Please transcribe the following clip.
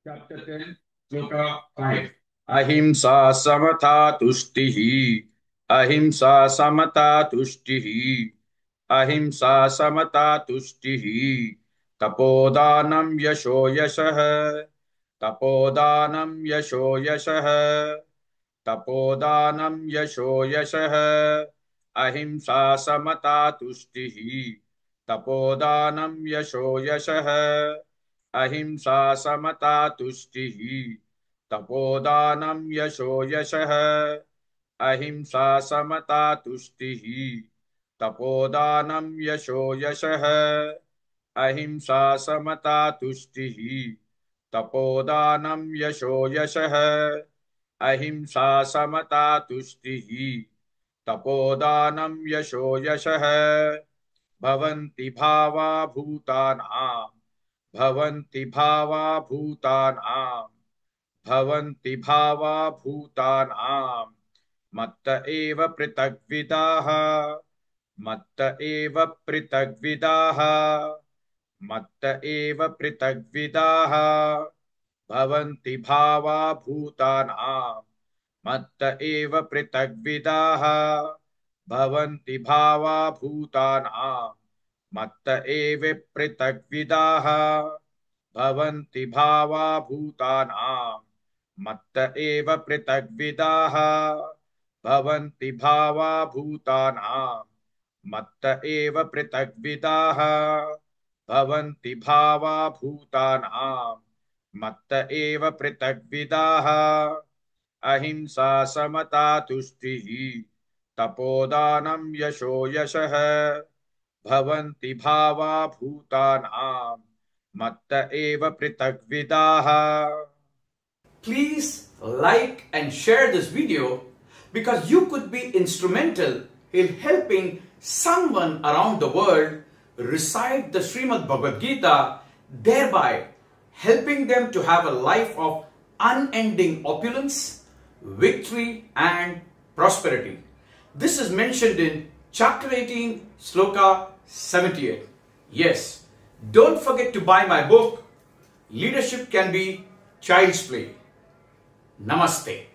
Chapter 10, Sloka 5. Ahimsa samatha tushtihi. Ahimsa samata tushtihi. Ahimsa samata tushtihi. Tapodanam yasho yashah. Tapodanam yasho yashah. Tapodanam yasho yashah. Ahimsa samata tushtihi. Tapodanam yasho yashah. Ahimsa samata tushtihi. Tapodanam yasho yashah. Ahimsa samata tushtihi. Tapodanam yasho yashah. Ahimsa samata tushtihi. Tapodanam yasho yashah. Ahimsa samata tushtihi. Tapodanam yasho yashah. Bhavanti bhava bhutanam. Bhavanti bhava bhutanam. Bhavanti bhava bhutanam. Matta eva pritagvidaha. Matta eva pritagvidaha. Matta eva pritagvidaha. Bhavanti bhava bhutanam. Matta eva pritagvidaha. Bhavanti bhava bhutanam. Matta eva pritagvidaha. Bhavanti bhava bhutanam. Matta eva pritagvidaha. Bhavanti bhava bhutanam. Matta eva pritagvidaha. Bhavanti bhava bhutanam. Matta eva pritagvidaha. Ahimsa samata tushtihi. Tapodanam yasho yashah. Bhavanti bhava bhutanam. Matta eva pritagvidaha. Please like and share this video because you could be instrumental in helping someone around the world recite the Srimad Bhagavad Gita, thereby helping them to have a life of unending opulence, victory and prosperity. This is mentioned in chapter 18, sloka 78. Yes, don't forget to buy my book, Leadership Can Be Child's Play. Namaste.